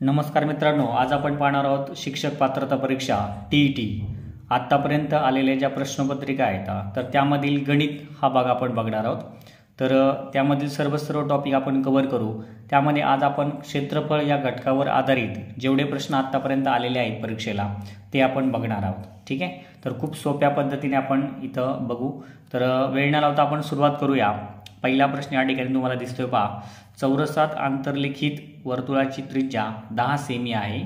नमस्कार मित्रांनो, आज आपण पाहणार आहोत शिक्षक पात्रता परीक्षा TET आत्तापर्यंत आलेल्या ज्या प्रश्नपत्रिका आहेत तर त्यामधील गणित हा भाग आपण बघणार आहोत। तर त्यामधील सर्व टॉपिक आपण कव्हर करू। त्यामध्ये आज आपण क्षेत्रफळ या घटकावर आधारित जेवढे प्रश्न आत्तापर्यंत आलेले आहेत परीक्षेला ते आपण बघणार आहोत। ठीक आहे, तर खूप सोप्या पद्धतीने आपण इथं बघू। तर वेळ न लावता आपण सुरुवात करूया। पहिला प्रश्न या ठिकाणी तुम्हाला दिसतोय पहा, चौरसात आंतरलिखित वर्तुळाची त्रिज्या 10 सेमी आहे,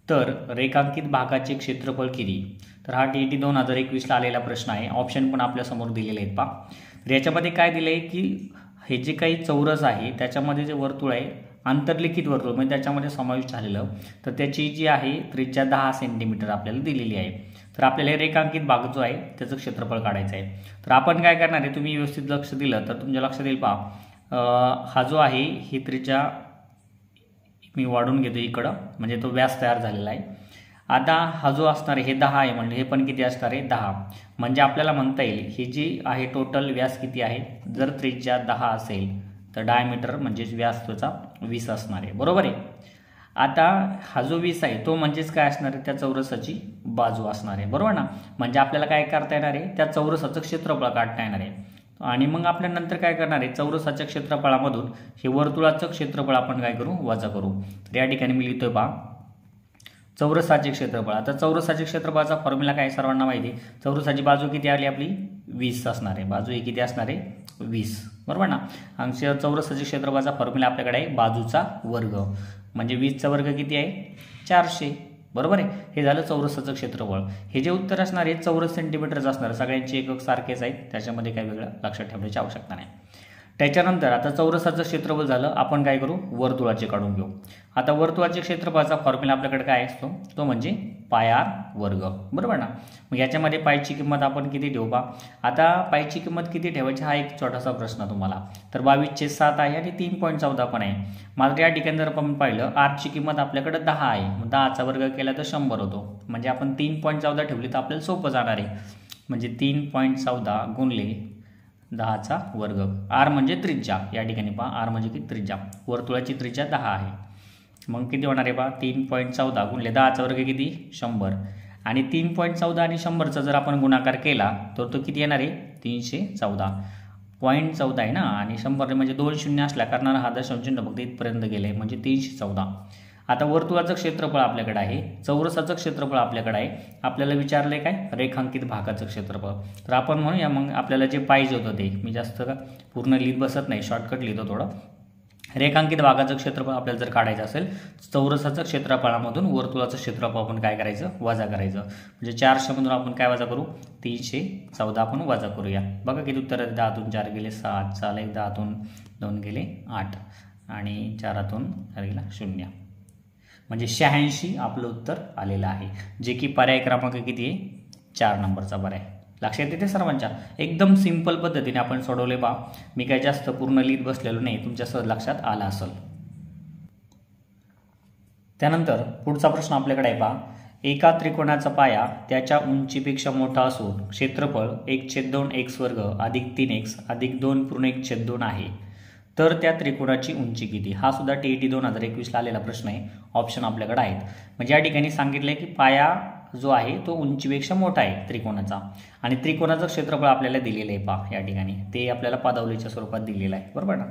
तर रेखांकित भागाचे क्षेत्रफळ किती? तर हा TET 2021 ला आलेला प्रश्न आहे। ऑप्शन पण आपल्या समोर दिलेले आहेत पहा। तर याच्यामध्ये काय दिले की हे जे काही चौरस आहे त्याच्यामध्ये जे वर्तुळ आहे आंतरलिखित वर्तुळ म्हणजे त्याच्यामध्ये समावेश झालेलं, तर त्याची जी आहे त्रिज्या 10 सेंटीमीटर आपल्याला दिलेली आहे। तर आपल्याला रेखांकित भाग जो आहे त्याचं क्षेत्रफळ काढायचं आहे। तर आपण काय करणार आहे, तुम्ही व्यवस्थित लक्ष दिलं तर तुमच्या लक्षात येईल पहा, हा जो आहे ही त्रिज्या मी वाढून घेतो इकडं, म्हणजे तो व्यास तयार झालेला आहे। आता हा जो असणार आहे हे 10 आहे, म्हणजे हे पण किती असणार आहे 10, म्हणजे आपल्याला म्हणता येईल ही जी आहे टोटल व्यास किती आहे, जर त्रिज्या 10 असेल तर डायमीटर म्हणजे व्यास त्याचा 20 असणार आहे, बरोबर आहे। आता हा जो 20 आहे तो म्हणजेच काय असणार आहे, त्या चौरसाची बाजू असणार आहे, बरोबर ना। म्हणजे आपल्याला काय करता येणार आहे, त्या चौरसाचं क्षेत्रफळ काढता येणार आहे। आणि मग आपल्या नंतर काय करणार आहे, चौरसाच्या क्षेत्रफळामधून हे वर्तुळाचं क्षेत्रफळ आपण काय करू, वजा करू। तर या ठिकाणी मी लिहितोय पहा, चौरसाचे क्षेत्रफळ। आता चौरसाच्या क्षेत्रफळाचा फॉर्म्युला काय सर्वांना माहिती आहे, चौरसाची बाजू किती आली आपली 20 असणार आहे, बाजू ही किती असणार आहे 20, बरोबर ना। आणि चौरसाच्या क्षेत्रफळाचा फॉर्म्युला आपल्याकडे आहे बाजूचा वर्ग, म्हणजे 20 चा वर्ग किती आहे 400, बरोबर आहे। हे झालं चौरसाचं क्षेत्रफळ। हे जे उत्तर असणार आहे चौरस सेंटीमीटरच असणार, सगळ्यांचे एकक सारखेच आहेत, त्याच्यामध्ये काही वेगळं लक्षात ठेवण्याची आवश्यकता नाही। त्याच्यानंतर आता चौरसाचं क्षेत्रफळ झालं, आपण काय करू वर्तुळाचे काढून घेऊ। आता वर्तुळाचे क्षेत्रफळाचा फॉर्म्युला आपल्याकडे काय असतो, तो म्हणजे पाय r वर्ग, बरोबर ना। मग याच्यामध्ये पायची किंमत आपण किती ठेवू पहा। आता पायची किंमत किती ठेवायची हा एक छोटासा प्रश्न तुम्हाला, तर 22/7 आहे आणि 3.14 पण आहे। मात्र या ठिकाणी जर आपण पाहिलं r ची किंमत आपल्याकडे 10 आहे, मग 10चा वर्ग केला तर 100 होतो, म्हणजे आपण 3.14 ठेवली तर आपल्याला सोपं जाणार आहे, म्हणजे 3.14 गुणले 10चा वर्ग, r म्हणजे त्रिज्या, या ठिकाणी पहा r म्हणजे किती त्रिज्या, वर्तुळाची त्रिज्या 10 आहे, मग किती होणार आहे पहा 3.14 गुणले 10चा वर्ग किती 100, आणि 3.14 आणि 100चा जर आपण गुणाकार केला तर तो किती येणार आहे 314.14 आहे ना, आणि 100 म्हणजे 2 शून्य असल्या कारणाने हा दशांशचिन्ह फक्त इथपर्यंत गेले, म्हणजे 314। आता वर्तुळाचं क्षेत्रफळ आपल्याकडे आहे, चौरसाचं क्षेत्रफळ आपल्याकडे आहे, आपल्याला विचारलंय काय रेखांकित भागाचं क्षेत्रफळ। तर आपण म्हणूया मग आपल्याला जे पाहिजे होतं ते, मी जास्त पूर्ण लिहित बसत नाही, शॉर्टकट लिहितो थोडं। रेखांकित भागाचं क्षेत्रफळ आपल्याला जर काढायचं असेल, चौरसाचं क्षेत्रफळामधून वर्तुळाचं क्षेत्रफळ आपण काय करायचं वजा करायचं, म्हणजे 400 मधून आपण काय वजा करू 314 आपण वजा करूया। बघा किती उत्तर, 10तून 4 गेले 7, चालेल 10तून 2 गेले 8, आणि 4तून 4 गेला 0, म्हणजे 86 आपलं उत्तर आलेलं आहे, जे की पर्याय क्रमांक किती आहे 4 नंबरचा पर्याय। लक्षात येते सर्वांच्या, एकदम सिंपल पद्धतीने आपण सोडवले बा, मी काय जास्त पूर्ण लिहित बसलेलो नाही, तुमच्या सहज लक्षात आला असेल। त्यानंतर पुढचा प्रश्न आपल्याकडे आहे पहा, एका त्रिकोणाचा पाया त्याच्या उंचीपेक्षा मोठा असून क्षेत्रफळ 1/2 x वर्ग अधिक 3x अधिक 2.1/2 आहे, तर त्या त्रिकोणाची उंची किती? हा सुद्धा TET 2021 ला आलेला प्रश्न आहे, ऑप्शन आपल्याकडे आहेत। म्हणजे या ठिकाणी सांगितलंय की पाया जो आहे तो उंचीपेक्षा मोठा आहे त्रिकोणाचा, आणि त्रिकोणाचं क्षेत्रफळ आपल्याला दिलेलं आहे पहा, या ठिकाणी ते आपल्याला पदावलीच्या स्वरूपात दिलेलं आहे, बरोबर ना।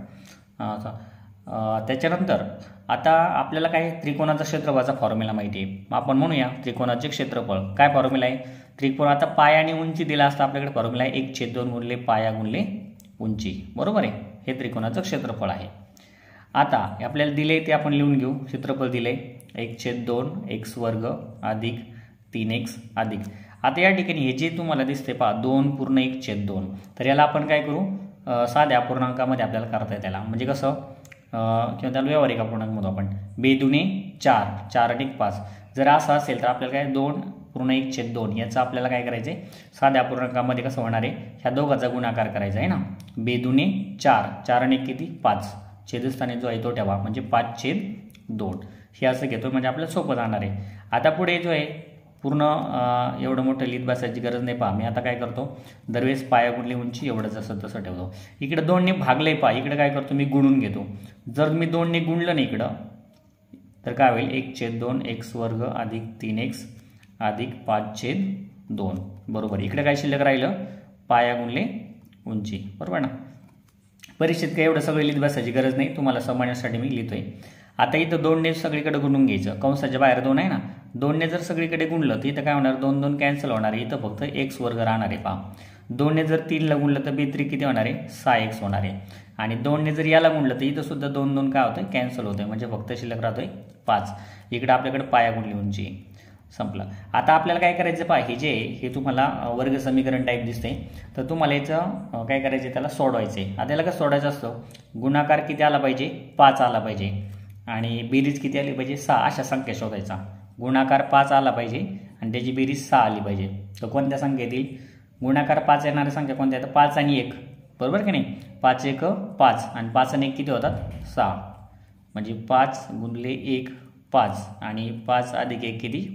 त्याच्यानंतर आता आपल्याला काय त्रिकोणाचा क्षेत्रफळाचा फॉर्म्युला माहिती आहे, मग आपण म्हणूया त्रिकोणाचे क्षेत्रफळ काय फॉर्म्युला आहे, त्रिकोण आता पाया आणि उंची दिला असता आपल्याकडे फॉर्म्युला आहे 1/2 गुणले पाया गुणले उंची, बरोबर आहे, हे त्रिकोणाचं क्षेत्रफळ आहे। आता आपल्याला दिले ते आपण लिहून घेऊ, क्षेत्रफळ दिले 1/2 x वर्ग अधिक 3x अधिक, आता या ठिकाणी हे जे तुम्हाला दिसते पहा 2.1/2, तर याला आपण काय करू साध्या अपूर्णांकामध्ये आपल्याला करता येते त्याला, म्हणजे कसं किंवा त्याला व्यावहारिक अपूर्णांक म्हणतो आपण, 2×4 4 अधिक 5, जर असं असेल तर आपल्याला काय 2.1/2 याचा आपल्याला काय करायचं आहे साध्या अपूर्णांकामध्ये कसं होणार आहे, ह्या दोघांचा गुणाकार करायचा आहे ना, 2×4 4 आणि किती 5, छेदस्थानी जो आहे तो ठेवा, म्हणजे 5/2 हे असं घेतो, म्हणजे आपल्याला सोपं जाणार आहे। आता पुढे जो आहे पूर्ण एवढं मोठं लिहित बसायची गरज नाही पहा, मी आता काय करतो दरवेळेस पाया गुणली उंची एवढं जसं तसं ठेवतो, इकडे 2 ने भागले पहा, इकडे काय करतो मी गुणून घेतो, जर मी 2 ने गुणलं नाही इकडं तर काय होईल 1/2 x वर्ग अधिक 3x अधिक 5/2 बरोबर. इकडे काय शिल्लक राहिलं पाया गुणले उंची बरोबर ना. परीक्षेत काय एवढं सगळं लिहित बसायची गरज नाही, तुम्हाला समजण्यासाठी मी लिहितोय. आता इथं 2ने सगळीकडे गुणून घ्यायचं, कंसाच्या बाहेर 2 आहे ना, 2ने जर सगळीकडे गुणलं तर इथं काय होणार 2 2 कॅन्सल होणार आहे, इथं फक्त x वर्ग राहणार आहे. पहा 2ने जर 3ला गुणलं तर बेत्रिक किती होणार आहे 6x होणार आहे. आणि 2ने जर याला गुणलं तर इथं सुद्धा 2 2 काय होतंय कॅन्सल होतंय, म्हणजे फक्त शिल्लक राहतोय 5. इकडे आपल्याकडे पाया गुणली उंची संपलं. आता आपल्याला काय करायचं पहा, हे तुम्हाला वर्ग समीकरण टाईप दिसते, तर तुम्हाला याचं काय करायचं त्याला सोडवायचं आहे. आता याला कसं सोडायचं असतं, गुणाकार किती आला पाहिजे 5 आला पाहिजे आणि बेरीज किती आली पाहिजे 6, अशा संख्या शोधायचा. गुणाकार 5 आला पाहिजे आणि त्याची बेरीज 6 आली पाहिजे. तर कोणत्या संख्या येतील, गुणाकार 5 येणाऱ्या संख्या कोणत्या आहेत, 5 आणि 1 बरोबर की नाही. 5 1 5 आणि 5 आणि 1 किती होतात 6, म्हणजे 5 गुणले 1 5 आणि 5 अधिक 1 किती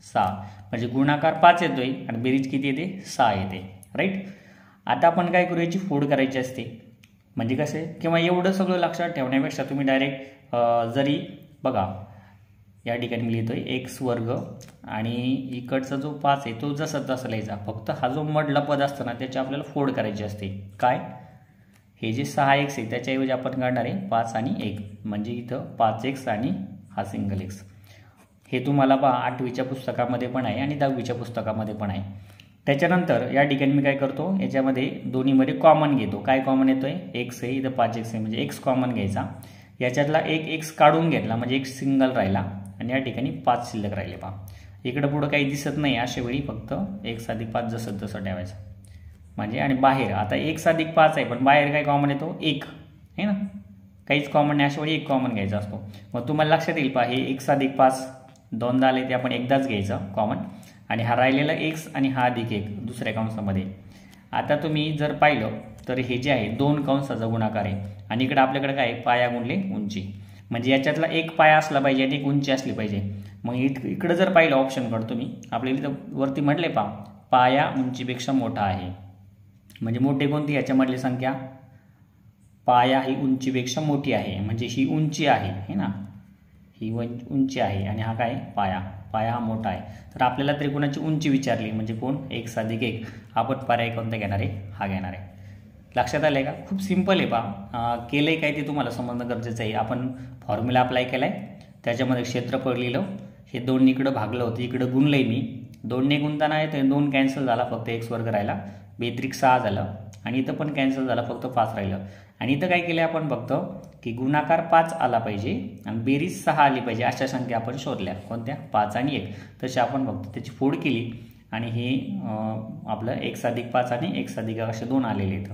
6, म्हणजे गुणाकार 5 येतोय आणि बेरीज किती येते 6 येते राईट. आता आपण काय करू, याची फोड करायची असते, म्हणजे कसे किंवा एवढं सगळं लक्षात ठेवण्यापेक्षा तुम्ही डायरेक्ट जरी बघा या ठिकाणी मी लिहितोय x वर्ग आणि इकडचा जो 5 आहे तो जसा तसा लिहायचा, फक्त हा जो मधला पद असतो ना त्याची आपल्याला फोड करायची असते. काय हे जे 6x आहे त्याच्याऐवजी आपण काढणार आहे 5 आणि 1, म्हणजे इथं 5x आणि हा सिंगल x. हे तुम्हाला पहा 8वीच्या पुस्तकामध्ये पण आहे आणि 10वीच्या पुस्तकामध्ये पण आहे. त्याच्यानंतर या ठिकाणी मी काय करतो, याच्यामध्ये दोन्हीमध्ये कॉमन घेतो. काय कॉमन येतोय x आहे, इथं 5x आहे, म्हणजे x कॉमन घ्यायचा. याच्यातला एक x काढून घेतला म्हणजे एक सिंगल राहिला आणि या ठिकाणी 5 शिल्लक राहिले. पहा इकडे पुढं काही दिसत नाही, अशा वेळी फक्त x अधिक 5 जसं तसं ठेवायचं म्हणजे. आणि बाहेर आता x अधिक 5 आहे पण बाहेर काय कॉमन येतो 1 आहे ना, काहीच कॉमन नाही, अशा वेळी 1 कॉमन घ्यायचा असतो. मग तुम्हाला लक्षात येईल पहा हे x अधिक 5 दोनदा आले ते आपण एकदाच घ्यायचं कॉमन, आणि हा राहिलेला x आणि हा अधिक 1 दुसऱ्या कंसामध्ये. आता तुम्ही जर पाहिलं तर हे जे आहे 2 कंसाचा गुणाकार आहे आणि इकडे आपल्याकडे काय पाया गुणले उंची, म्हणजे याच्यातला एक पाया असला पाहिजे आणि एक उंची असली पाहिजे. मग इकडे जर पाहिलं ऑप्शनकडे तुम्ही, आपल्याला इथं वरती म्हटले पहा पाया उंचीपेक्षा मोठा आहे, म्हणजे मोठे कोणती याच्यामधली संख्या, पाया ही उंचीपेक्षा मोठी आहे, म्हणजे ही उंची आहे ना, ही उंची आहे आणि हा काय पाया, पाया हा मोठा आहे. तर आपल्याला त्रिकोणाची उंची विचारली म्हणजे कोण x अधिक 1, आपण पर्याय कोणता घेणार आहे हा घेणार आहे. लक्षात आलंय का, खूप सिंपल आहे. पहा केलंय काय ते तुम्हाला समजणं गरजेचं आहे. आपण फॉर्म्युला अप्लाय केलाय, त्याच्यामध्ये क्षेत्रफळ लिहिलं, हे 2 इकडं भागलं होतं, इकडं गुणलंय मी, 2ने गुणताना आहे ते 2 कॅन्सल झाला, फक्त x वर्ग राहिला, बेत्रिक 6 झालं आणि इथं पण कॅन्सल झाला, फक्त 5 राहिलं. आणि इथं काय केलं आपण फक्त की गुणाकार 5 आला पाहिजे आणि बेरीज 6 आली पाहिजे, अशा संख्या आपण शोधल्या कोणत्या 5 आणि 1. तशी आपण फक्त त्याची फोड केली आणि हे आपलं x अधिक 5 आणि x अधिक 1 असे 2 आलेले आहेत.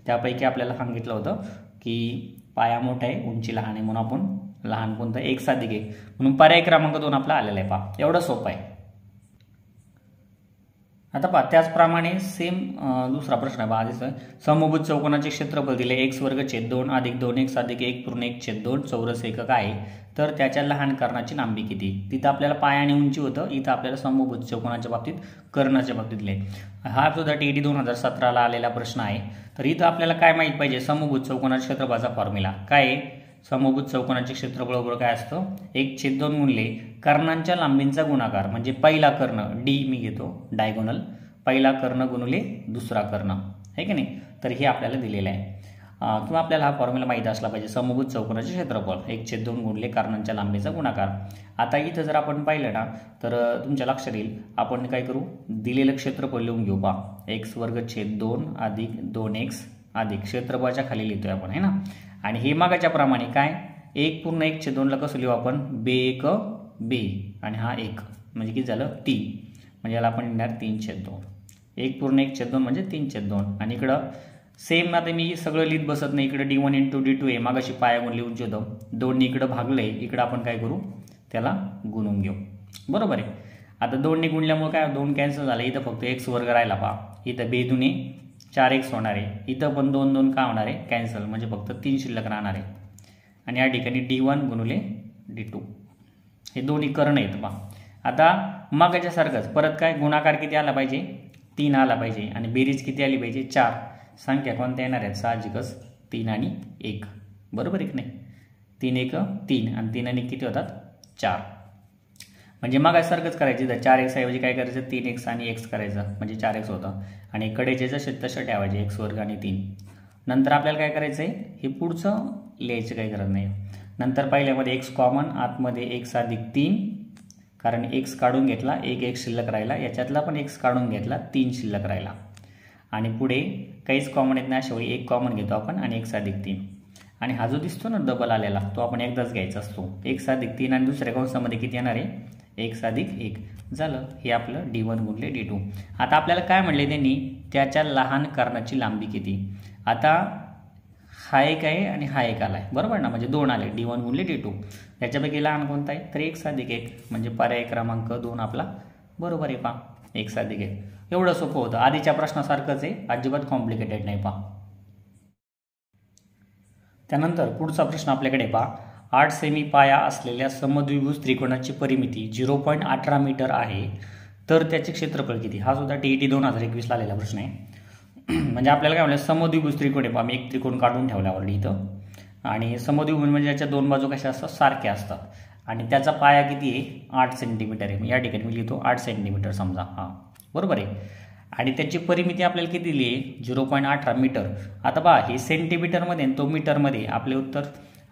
त्यापैकी आपल्याला सांगितलं होतं की पाया मोठा आहे उंची लहान आहे, म्हणून आपण लहान कोणतं x अधिक 1, म्हणून पर्याय क्रमांक 2 आपला आलेला आहे. पहा एवढं सोपं आहे. आता पहा त्याचप्रमाणे सेम दुसरा प्रश्न आहे. पहा समभुज चौकोनाचे क्षेत्रफळ दिले x वर्ग छेद 2 अधिक 2x अधिक 1 पूर्ण 1 छेद 2 चौरस एकक आहे, तर त्याच्या लहान कर्णाची लांबी किती. तिथं आपल्याला पाया आणि उंची होतं, इथं आपल्याला समभुज चौकोनाच्या बाबतीत कर्णाच्या बाबतीत लिहिले. हा सुद्धा TET 2017ला आलेला प्रश्न आहे. तर इथं आपल्याला काय माहित पाहिजे, समभुज चौकोनाच्या क्षेत्रफळाचा फॉर्म्युला काय आहे. समभुज चौकोनाचे क्षेत्रफळ बरोबर काय असतं 1/2 गुणले कर्णांच्या लांबींचा गुणाकार, म्हणजे पहिला कर्ण D मी घेतो डायगोनल, पहिला कर्ण गुणले दुसरा कर्ण आहे की नाही. तर हे आपल्याला दिलेलं आहे किंवा आपल्याला हा फॉर्म्युला माहिती असला पाहिजे. समभुज चौकोनाचे क्षेत्रफळ 1/2 गुणले कर्णांच्या लांबीचा गुणाकार. आता इथं जर आपण पाहिलं ना तर तुमच्या लक्षात येईल, आपण काय करू दिलेलं क्षेत्रफळ लिहून घेऊ. पहा x वर्ग छेद 2 अधिक 2x अधिक क्षेत्रफळाच्या खाली लिहितोय आपण आहे ना, आणि हे मागाच्या प्रमाणे काय 1 पूर्ण 1 छेद 2ला कसं लिहू आपण b1 b आणि हा 1 म्हणजे किती झालं 3, म्हणजे याला आपण लिहिणार 3/2. 1 पूर्ण 1 छेद 2 म्हणजे 3/2. आणि इकडं सेम आता मी सगळं लिहित बसत नाही, इकडे d1 × d2 आहे, मागाशी पाया गुण लिहून होतं 2 इकडं भागलंय, इकडं आपण काय करू त्याला गुणून घेऊ बरोबर आहे. आता 2ने गुणल्यामुळे काय 2 कॅन्सल झालं, इथं फक्त x वर्ग राहिला. पहा इथं b दुने 4x होणार आहे, इथं पण 2 2 का होणार आहे कॅन्सल, म्हणजे फक्त 3 शिल्लक राहणार आहे. आणि या ठिकाणी d1 गुणुले d2 हे दोन्ही कर्ण आहेत. पहा आता मागाच्या सारखंच परत काय गुणाकार किती आला पाहिजे 3 आला पाहिजे आणि बेरीज किती आली पाहिजे 4. संख्या कोणत्या येणार आहेत साहजिकच 3 आणि 1 बरोबर आहे की नाही. 3 1 3 आणि 3 आणि किती होतात 4. म्हणजे मग सारखंच करायची, तर 4x ऐवजी काय करायचं 3x आणि x करायचं म्हणजे 4x होतं आणि कडेचे जसे तसे ठेवायचे x वर्ग आणि 3. नंतर आपल्याला काय करायचं आहे, हे पुढचं लिहायचं काही गरज नाही. नंतर पहिल्यामध्ये x कॉमन, आतमध्ये x अधिक 3, कारण x काढून घेतला, एक x शिल्लक राहिला, याच्यातला पण x काढून घेतला, 3 शिल्लक राहिला. आणि पुढे काहीच कॉमन येत नाही, अशा वेळी एक कॉमन घेतो आपण आणि x अधिक 3. आणि हा जो दिसतो ना डबल आलेला, तो आपण एकदाच घ्यायचा असतो. x अधिक 3 आणि दुसऱ्या कंसामध्ये किती येणार आहे, x अधिक 1 झालं. हे आपलं d1 गुणले d2. आता आपल्याला काय म्हणले त्यांनी, त्याच्या लहान कर्णाची लांबी किती. आता हा एक आहे आणि हा एक आला आहे, बरोबर ना, म्हणजे 2 आले, d1 गुणले d2. त्याच्यापैकी लहान कोणता आहे, तर x अधिक 1, म्हणजे पर्याय क्रमांक 2 आपला बरोबर आहे. पहा x अधिक 1. एवढं सोपं होतं, आधीच्या प्रश्नासारखंच आहे, अजिबात कॉम्प्लिकेटेड नाही. पहा त्यानंतर पुढचा प्रश्न आपल्याकडे पहा, 8 सेमी पाया असलेल्या समद्विभुज त्रिकोणाची परिमिती 0.18 मीटर आहे, तर त्याचे क्षेत्रफळ किती. हा सुद्धा TET 2021 आलेला प्रश्न आहे. म्हणजे आपल्याला काय म्हणलं, समद्विभुज त्रिकोण आहे. मी एक त्रिकोण काढून ठेवल्यावर इथं, आणि समद्विभुज म्हणजे याच्या दोन बाजू कशा असतात, सारख्या असतात, आणि त्याचा पाया किती आहे, 8 सेंटीमीटर आहे. या ठिकाणी मी लिहितो 8 सेंटीमीटर समजा, हा बरोबर आहे. आणि त्याची परिमिती आपल्याला किती दिली आहे, 0.18 मीटर. आता पहा, हे सेंटीमीटरमध्ये आणि तो मीटरमध्ये, आपले उत्तर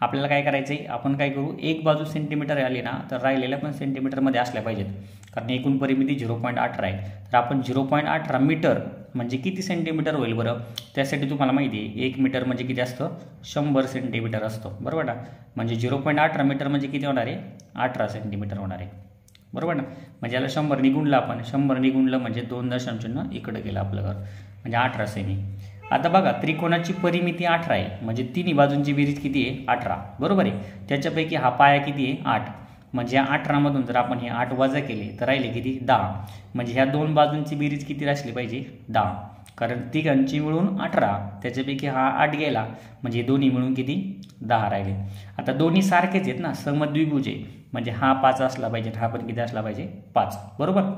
आपल्याला काय करायचं आहे, आपण काय करू, एक बाजू सेंटीमीटर आली ना, तर राहिलेल्या पण सेंटीमीटरमध्ये असल्या पाहिजेत, कारण एकूण परिमिती 0.18 आहे. तर आपण 0.18 मीटर म्हणजे किती सेंटीमीटर होईल बरं. त्यासाठी तुम्हाला माहिती आहे 1 मीटर म्हणजे किती असतं, 100 सेंटीमीटर असतं, बरोबर ना. म्हणजे 0.18 मीटर म्हणजे किती होणार आहे, 18 सेंटीमीटर होणार आहे, बरोबर ना. म्हणजे याला 100 गुणलं आपण, 100 गुणलं म्हणजे 2 दशांश इकडे गेलं आपलं घर, म्हणजे 18 सेमी. आता बघा, त्रिकोणाची परिमिती 18 आहे, म्हणजे तिन्ही बाजूंची बेरीज किती आहे, 18, बरोबर आहे. त्याच्यापैकी हा पाया किती आहे, 8. म्हणजे या 18 मधून जर आपण हे 8 वजा केले तर राहिले किती, 10. म्हणजे ह्या दोन बाजूंची बेरीज किती असली पाहिजे, 10. कारण तिघांची मिळून 18, त्याच्यापैकी हा 8 गेला, म्हणजे दोन्ही मिळून किती, 10 राहिले. आता दोन्ही सारखेच आहेत ना, समद्विभुज आहे, म्हणजे हा 5 असला पाहिजे, हा पण किती असला पाहिजे, 5, बरोबर.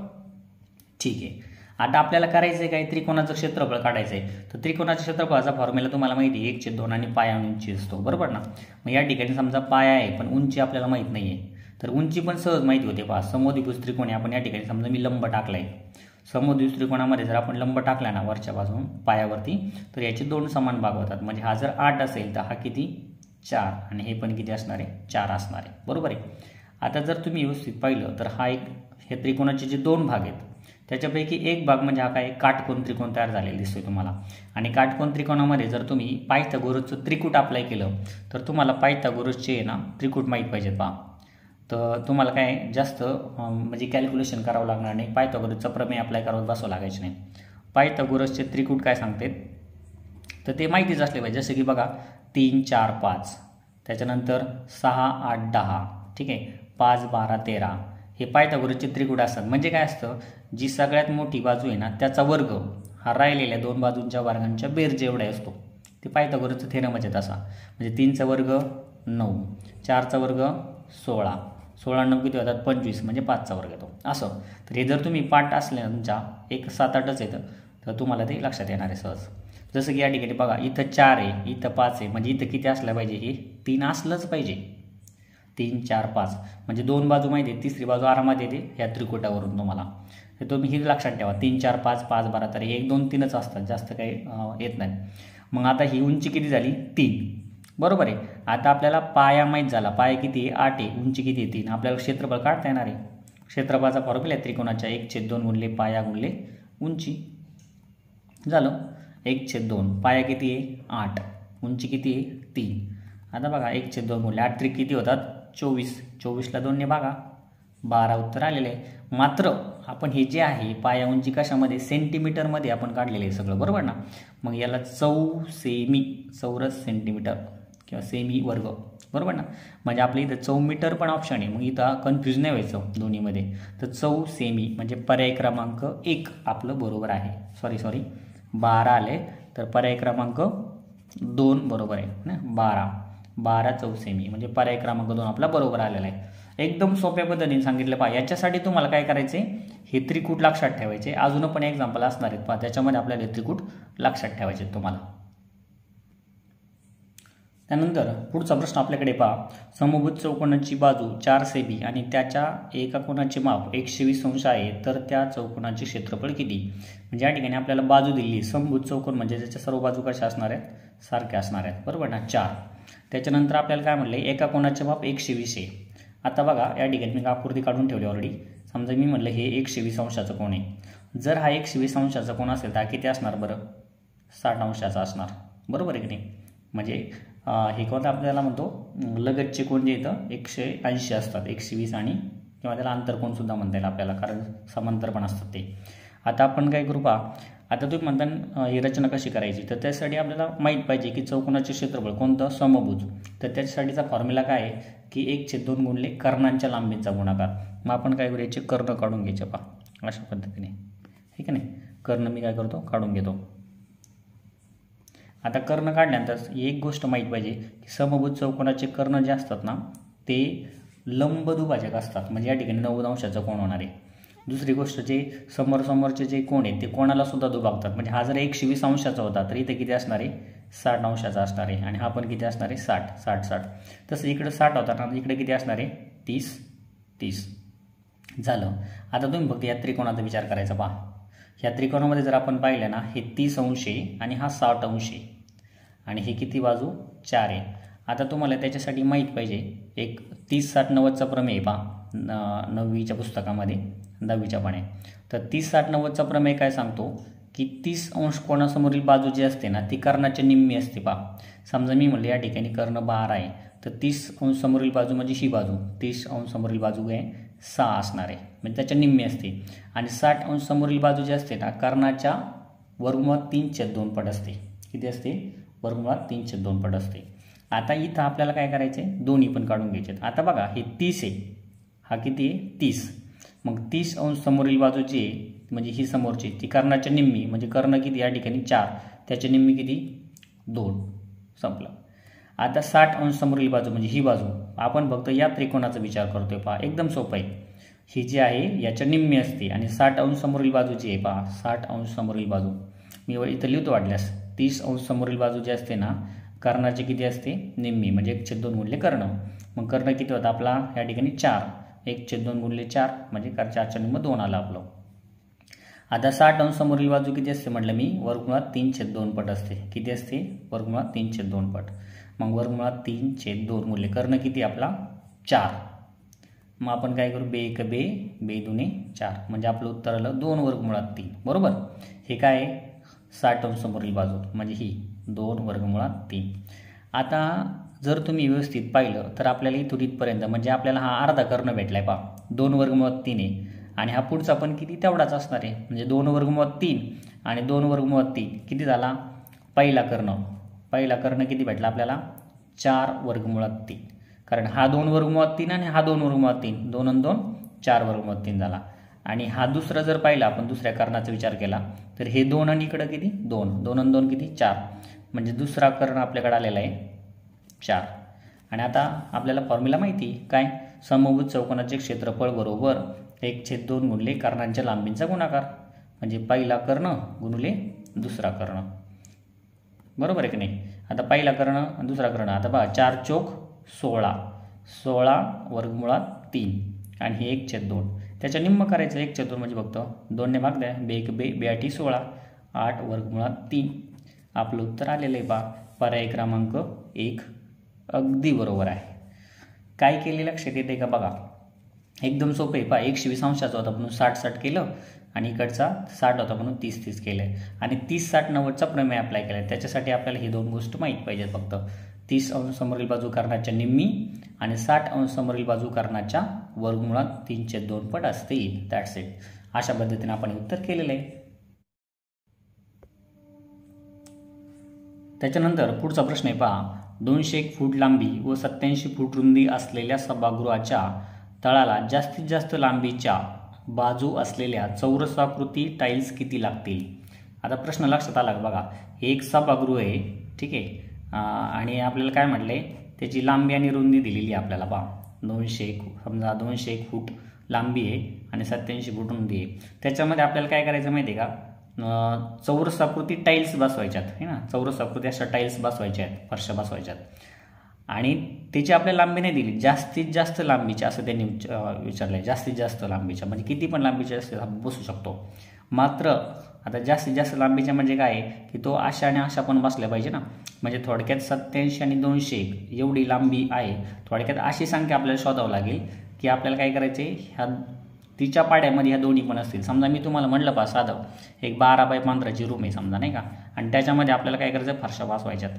ठीक आहे. आता आपल्याला करायचं आहे काय, त्रिकोणाचं क्षेत्रफळ काढायचं आहे. तर त्रिकोणाच्या क्षेत्रफळाचा फॉर्म्युला तुम्हाला माहिती आहे, 1/2 आणि पाया उंची असतो, बरोबर ना. मग या ठिकाणी समजा पाया आहे, पण उंची आपल्याला माहीत नाही आहे, तर उंची पण सहज माहिती होते. पहा, समद्विभुज त्रिकोण आहे, आपण या ठिकाणी समजा मी लंब टाकलाय. समद्विभुज त्रिकोणामध्ये जर आपण लंब टाकला ना वरच्या बाजून पायावरती, तर याचे 2 समान भाग होतात. म्हणजे हा जर 8 असेल तर हा किती, 4, आणि हे पण किती असणार आहे, 4 असणार आहे, बरोबर आहे. आता जर तुम्ही व्यवस्थित पाहिलं तर हा एक, हे त्रिकोणाचे जे 2 भाग आहेत, त्याच्यापैकी एक भाग म्हणजे हा काय, काटकोन त्रिकोण तयार झालेला दिसतोय तुम्हाला. आणि काटकोन त्रिकोणामध्ये जर तुम्ही पायथागोरसचं त्रिकूट अप्लाय केलं तर तुम्हाला पायथागोरसचे ना त्रिकूट माहीत पाहिजेत. पहा, तर तुम्हाला काय जास्त म्हणजे कॅल्क्युलेशन करावं लागणार नाही, पायथागोरसचा प्रमेय अप्लाय करावं बसावं लागायचं नाही. पायथागोरसचे त्रिकूट काय सांगतात, तर ते माहितीच असले पाहिजे. जसं की बघा, 3, 4, 5, त्याच्यानंतर 6, 8, 10, ठीक आहे, 5, 12, 13, हे पायथागोरसचे त्रिकूट असतात. म्हणजे काय असतं, जी सगळ्यात मोठी बाजू आहे ना त्याचा वर्ग हा राहिलेल्या 2 बाजूंच्या वर्गांच्या बेरजे एवढा असतो. ते पायथागोरसचं थेरमच आहे तसा. म्हणजे 3चा वर्ग 9, 4चा वर्ग 16, 16 9 किती होतात, 25, म्हणजे 5चा वर्ग येतो असं. तर हे जर तुम्ही पाठ असल्या तुमच्या 1 7 8च येतं, तर तुम्हाला ते लक्षात येणार आहे सहज. जसं की या ठिकाणी बघा, इथं 4 आहे, इथं 5 आहे, म्हणजे इथं किती असलं पाहिजे, हे 3 असलंच पाहिजे. 3, 4, 5 म्हणजे 2 बाजू माहिती आहे, तिसरी बाजू आरामात येते ह्या त्रिकुटावरून तुम्हाला. तर तुम्ही हे लक्षात ठेवा, 3, 4, 5, 5, 12, तर 1, 2, 3च असतात, जास्त काही येत नाही. मग आता ही उंची किती झाली, 3, बरोबर आहे. आता आपल्याला पाया माहीत झाला, पाया किती आहे, 8 आहे, उंची किती आहे, 3. आपल्याला क्षेत्रफळ काढता येणार आहे. क्षेत्रफळाचा फॉर्म्युला आहे त्रिकोणाच्या 1/2 गुणले पाया गुणले उंची, झालं 1/2. पाया किती आहे, 8, उंची किती आहे, 3. आता बघा, 1/2 गुणले 8 त्रिक किती होतात, 24, 24ला 2ने भागा, 12 उत्तर आलेलं आहे. मात्र आपण हे जे आहे पाया उंची कशामध्ये, सेंटीमीटरमध्ये आपण काढलेलं आहे सगळं, बरोबर ना. मग याला चौसेमी, चौरस सेंटीमीटर किंवा सेमी वर्ग, बरोबर ना. म्हणजे आपल्या इथं चौमीटर पण ऑप्शन आहे, मग इथं कन्फ्यूज नाही व्हायचं दोन्हीमध्ये. तर चौसेमी म्हणजे पर्याय क्रमांक 1 आपलं बरोबर आहे. सॉरी 12 आले, तर पर्याय क्रमांक 2 बरोबर आहे ना. 12 चौसेमी म्हणजे पर्याय क्रमांक 2 आपला बरोबर आलेला आहे. एकदम सोप्या पद्धतीने सांगितलं. पहा, याच्यासाठी तुम्हाला काय करायचे, हे त्रिकूट लक्षात ठेवायचे. अजून पण एक्झाम्पल असणार आहेत, पहा त्याच्यामध्ये आपल्याला हे त्रिकूट लक्षात ठेवायचे तुम्हाला. त्यानंतर पुढचा प्रश्न आपल्याकडे पहा, समभुज चौकोनाची बाजू 4 सेबी आणि त्याच्या एका कोनाचे माप 120 अंश आहे, तर त्या चौकोनाचे क्षेत्रफळ किती? म्हणजे या ठिकाणी आपल्याला बाजू दिली, समभुज चौकोन म्हणजे त्याच्या सर्व बाजू कशा असणार आहेत? सारख्या असणार आहेत, बरोबर ना, 4. त्याच्यानंतर आपल्याला काय म्हटलं, एका कोनाचे माप 120 आहे. आता बघा या ठिकाणी मी आकृती काढून ठेवली ऑलरेडी. समजा मी म्हटलं हे 120 अंशाचा कोन आहे. जर हा 120 अंशाचा कोन असेल तर किती असणार बरं? 60 अंशाचा असणार, बरोबर आहे की नाही? म्हणजे हे कोण आपल्याला म्हणतो लगतचे कोण जे इथं 180 असतात, 120 आणि किंवा त्याला अंतरकोन म्हणता येईल आपल्याला, कारण समांतर पण असतात ते. आता आपण काय करू पहा, आता तुम्ही म्हणता ही रचना कशी करायची, तर त्यासाठी आपल्याला माहीत पाहिजे की चौकोनाचे क्षेत्रफळ कोणतं? समभुज. तर त्याच्यासाठीचा फॉर्म्युला काय आहे की 1/2 गुणिले कर्णांच्या लांबीचा गुणाकार. मग आपण काय करू, याचे कर्ण काढून घ्यायचे पहा अशा पद्धतीने, ठीक आहे नाही? कर्ण मी काय करतो, काढून घेतो. आता कर्ण काढल्यानंतर एक गोष्ट माहीत पाहिजे की समभुज चौकोनाचे कर्ण जे असतात ना ते लंबदुभाजक असतात, म्हणजे या ठिकाणी 90 अंशाचा कोन होणार आहे. दुसरी गोष्ट, जे समोरचे जे कोण आहेत ते कोणाला सुद्धा दुभागतात. म्हणजे हा जर 120 अंशाचा होता तर इथे किती असणार आहे? 60 अंशाचा असणार आहे. आणि हा पण किती असणार आहे? 60. तसं इकडे 60 होता ना, इकडे किती असणार आहे? 30 झालं. आता तुम्ही फक्त या त्रिकोणाचा विचार करायचा पहा. ह्या त्रिकोणामध्ये जर आपण पाहिलं ना, हे 30 अंश आहे आणि हा 60 अंश आहे आणि हे किती बाजू? 4 आहे. आता तुम्हाला त्याच्यासाठी माहीत पाहिजे एक 30-60-90चा प्रमेय पहा 9वीच्या पुस्तकामध्ये, 10वीच्या पाने. तर 30-60-90चा प्रमेय काय सांगतो की 30 अंश कोणासमोरील बाजू जी असते ना ती कर्णाच्या निम्मी असते पहा. समजा मी म्हणलं या ठिकाणी कर्ण 12 आहे, तर 30 अंश समोरील बाजू म्हणजे ही बाजू, 30 अंश समोरील बाजू काय 6 असणार आहे, म्हणजे त्याच्या निम्मी असते. आणि 60 अंश समोरील बाजू जी असते ना कर्णाच्या वर्गमुळात 3/2 पट असते. किती असते? वर्गमुळात 3/2 पट असते. आता इथं आपल्याला काय करायचं आहे, दोन्ही पण काढून घ्यायचे. आता बघा हे 30 आहे, हा किती आहे? 30. मग 30 अंश समोरील बाजू जी आहे म्हणजे ही समोरची ती कर्णाच्या निम्मी, म्हणजे कर्ण किती या ठिकाणी 4, त्याच्या निम्मी किती? 2. संपलं. आता 60 अंश समोरील बाजू म्हणजे ही बाजू, आपण फक्त या त्रिकोणाचा विचार करतोय पहा, एकदम सोपं आहे. ही जी आहे याच्या निम्मी असते आणि 60 अंश समोरील बाजू जी आहे पहा, 60 अंश समोरील बाजू मी इथं लिहितो वाटल्यास, 30 अंश समोरील बाजू जी असते ना कर्णाची किती असते? निम्मी, म्हणजे 1/2 गुणिले कर्ण. मग कर्ण किती होता आपला या ठिकाणी? 4. 1/2 गुणिले 4 म्हणजे 4च्या निम्म 2 आला आपलं. आता 60 अंश समोरील बाजू किती असते म्हटलं मी? वर्गमुळात 3/2 पट असते. किती असते? वर्गमुळात 3/2 पट. मग वर्गमुळात 3/2 गुणिले कर्ण किती आपला? 4. मग आपण काय करू? 2 1 2, 2 2 4, म्हणजे आपलं उत्तर आलं 2 वर्गमुळात 3. बरोबर. हे काय आहे? 60 अंश समोरील बाजू म्हणजे ही 2 वर्गमुळात 3. आता जर तुम्ही व्यवस्थित पाहिलं तर आपल्याला इथून इथपर्यंत म्हणजे आपल्याला हा अर्धा कर्ण भेटलाय पहा, 2 वर्गमुळात 3 आहे. आणि हा पुढचा पण किती? तेवढाच असणार आहे, म्हणजे 2 वर्गमुळात 3 आणि 2 वर्गमुळात 3 किती झाला? पहिला कर्ण किती भेटला आपल्याला? 4 वर्गमुळात 3. कारण हा 2 वर्गमुळात 3 आणि हा 2 वर्गमुळात 3, 2 आणि 2 4 वर्गमुळात 3 झाला. आणि हा दुसरा जर पाहिला आपण, दुसऱ्या कर्णाचा विचार केला तर हे 2 आणि इकडं किती? 2, 2 आणि 2 किती? 4, म्हणजे दुसरा कर्ण आपल्याकडे आलेला आहे 4. आणि आता आपल्याला फॉर्म्युला माहिती काय? समभुज चौकोनाचे क्षेत्रफळ बरोबर 1/2 गुणिले कर्णांच्या लांबींचा गुणाकार, म्हणजे पहिला कर्ण गुणिले दुसरा कर्ण, बरोबर आहे की नाही? आता पहिला कर्ण आणि दुसरा कर्ण. आता पहा 4 चोक 16, 16 वर्गमुळात 3 आणि हे 1/2, त्याच्या निम्म करायचं. 1/2 म्हणजे फक्त 2 ने भाग द्या, 2 1 2, 2 8 16, 8 वर्गमुळात 3. आपलं उत्तर आलेलं आहे पहा, पर्याय क्रमांक 1 अगदी बरोबर आहे. काय केले लक्षात येते का बघा? एकदम सोपं आहे पहा. 120 अंशाचा होता म्हणून 60-60 केलं आणि इकडचा 60 होता म्हणून 30-30 केलं आणि 30-60-90चा प्रमेय अप्लाय केला. त्याच्यासाठी आपल्याला ही दोन गोष्ट माहीत पाहिजेत फक्त. 30 अंश समोरील बाजू कर्णाच्या निम्मी आणि 60 अंश समोरील बाजू कर्णाच्या वर्गमुळात 3/2 पट असते. That's it. अशा पद्धतीने आपण उत्तर केलेलं आहे. त्याच्यानंतर पुढचा प्रश्न आहे पहा. 201 फूट लांबी व 87 फूट रुंदी असलेल्या सभागृहाच्या तळाला जास्तीत जास्त लांबीच्या बाजू असलेल्या चौरसाकृती टाईल्स किती लागतील? आता प्रश्न लक्षात आला बघा. हे एक सभागृह आहे, ठीक आहे, आणि आपल्याला काय म्हटलंय त्याची लांबी आणि रुंदी दिलेली आहे आपल्याला पहा. 201 201 फूट लांबी आहे आणि 87 फूट रुंदी आहे. त्याच्यामध्ये आपल्याला काय करायचं माहिती आहे का? चौरसाकृती टाईल्स बसवायच्यात आहे ना. चौरसाकृती अशा टाईल्स बसवायच्या आहेत, फरशा बसवायच्यात. आणि त्याची आपल्याला लांबी नाही दिली, जास्तीत जास्त लांबीच्या असं त्यांनी विचारलं आहे. जास्तीत जास्त लांबीच्या म्हणजे किती पण लांबीच्या असते आपण बसू शकतो. मात्र आता जास्तीत जास्त लांबीच्या म्हणजे काय आहे की तो अशा आणि अशा पण बसल्या पाहिजे ना. म्हणजे थोडक्यात 87 आणि 201 एवढी लांबी आहे. थोडक्यात अशी संख्या आपल्याला शोधावं लागेल की आपल्याला काय करायचं आहे, ह्या तिच्या पाड्यामध्ये ह्या दोन्ही पण असतील. समजा मी तुम्हाला म्हटलं पहा साधं एक 12x15ची रूम आहे समजा नाही का, आणि त्याच्यामध्ये आपल्याला काय करायचं फरशा बसवायच्यात.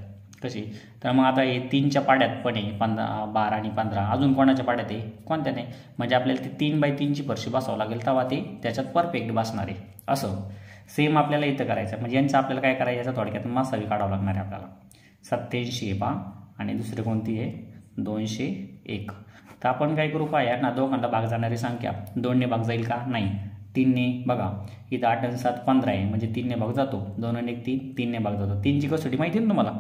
कशी तर मग आता हे 3च्या पाड्यात पण आहे 12 आणि 15, अजून कोणाच्या पाड्यात आहे कोणत्या नाही, म्हणजे आपल्याला ती 3x3ची फरशी बसवावं लागेल तेव्हा ते त्याच्यात परफेक्ट बसणार आहे. असं सेम आपल्याला इथं करायचं. म्हणजे यांचं आपल्याला काय करायचं, याचा थोडक्यात मासावी काढावं लागणार आहे आपल्याला. 87 आहे पहा आणि दुसरी कोणती आहे 201. तर आपण काय करू पहा, ना दोघांना भाग जाणारी संख्या 2ने भाग जाईल का नाही, 3ने. बघा इथं 8 आणि 7 15 आहे म्हणजे 3ने भाग जातो, 2 आणि 1 3, 3ने भाग जातो. 3ची कसोटी माहिती आहे ना तुम्हाला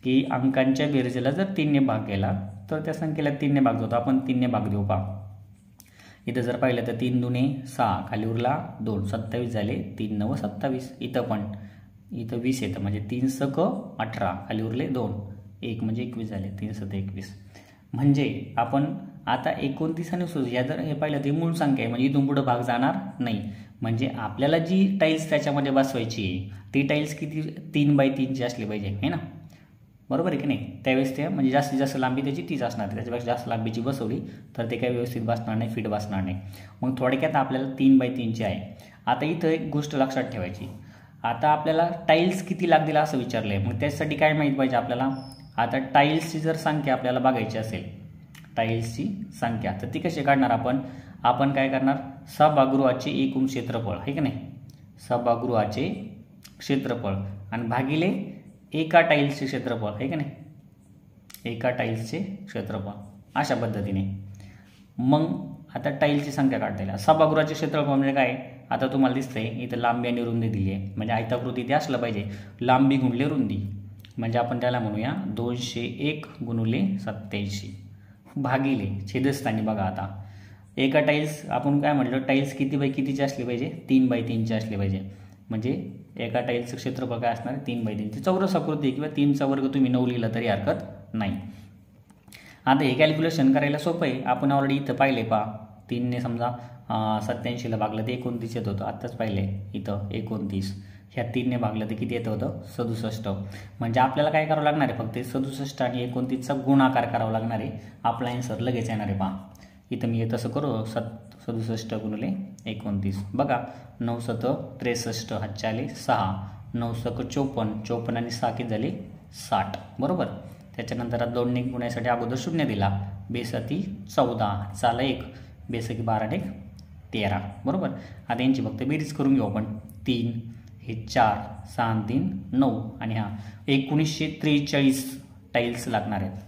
की अंकांच्या बेरजेला जर 3ने भाग केला तर त्या संख्येला 3ने भाग जातो. आपण 3ने भाग देऊ पहा. इथं जर पाहिलं तर 3 दुने 6, खाली उरला 2, 27 झाले, 3 9 27. इथं पण इथं 20 येतं म्हणजे 3 सक 18, खाली उरले 2, 1 म्हणजे 21 झाले, 3 7 21. म्हणजे आपण आता 29 आणि 29 या जर हे पाहिलं ते मूळ संख्या आहे म्हणजे इथून पुढे भाग जाणार नाही. म्हणजे आपल्याला जी टाईल्स त्याच्यामध्ये बसवायची आहे ती टाईल्स किती 3x3ची असली पाहिजे आहे ना, बरोबर आहे की नाही. त्यावेळेस ते म्हणजे जास्तीत जास्त लांबी त्याची तीच असणार, त्याच्यापेक्षा जास्त लांबीची बसवली तर ते काही व्यवस्थित बसणार नाही, फिट बसणार नाही. मग थोडक्यात आपल्याला 3x3ची आहे. आता इथं एक गोष्ट लक्षात ठेवायची, आता आपल्याला टाईल्स किती लागतील असं विचारलं आहे. मग त्यासाठी काय माहीत पाहिजे आपल्याला, आता टाईल्सची जर संख्या आपल्याला बघायची असेल, टाईल्सची संख्या तर ती कशी काढणार आपण काय करणार, सभागृहाचे एकूण क्षेत्रफळ आहे की नाही, सभागृहाचे क्षेत्रफळ आणि भागिले एका टाईल्सचे क्षेत्रफळ आहे की नाही, एका टाईल्सचे क्षेत्रफळ अशा पद्धतीने. मग आता टाईल्सची संख्या काढता येईल. सभागृहाचे क्षेत्रफळ म्हणजे काय, आता तुम्हाला दिसतंय इथं लांबी आणि रुंदी दिली आहे म्हणजे आयताकृती ते असलं पाहिजे, लांबी गुणले रुंदी म्हणजे आपण त्याला म्हणूया 201 गुणुले 87 भागिले छेदस्थानी. बघा आता एका टाईल्स आपण काय म्हटलं, टाईल्स किती बाय कितीची असली पाहिजे, 3x3ची असली पाहिजे. म्हणजे एका टाईल्सचं क्षेत्रफळ काय असणार 3x3. चौरस आकृती किंवा 3चा वर्ग तुम्ही 9 लिहिलं तरी हरकत नाही. आता हे कॅल्क्युलेशन करायला सोपं आहे. आपण ऑलरेडी इथं पाहिले पहा, 3ने समजा 87ला भागलं ते 29 येत होतं, आत्ताच पाहिले इथं 29. ह्या 3ने भागलं ते किती येत होतं 67. म्हणजे आपल्याला काय करावं लागणार आहे, फक्त 67 आणि 29चा गुणाकार करावा लागणार आहे. आपला आन्सर लगेच येणार आहे पहा. इथं मी तसं करू 67 गुणिले 29. बघा 9 7 63, हातचे आले 6, 9 सक 54, 54 आणि 6 किती झाले 60, बरोबर. त्याच्यानंतर 2ने गुण्यासाठी अगोदर 0 दिला, बेसाती 14, चाला 1, बेसकी 12 1 13, बरोबर. आता यांची फक्त बेरीज करून घेऊ आपण. 3 हे 4, 6 3 9 आणि हा 1943 टाईल्स लागणार आहेत.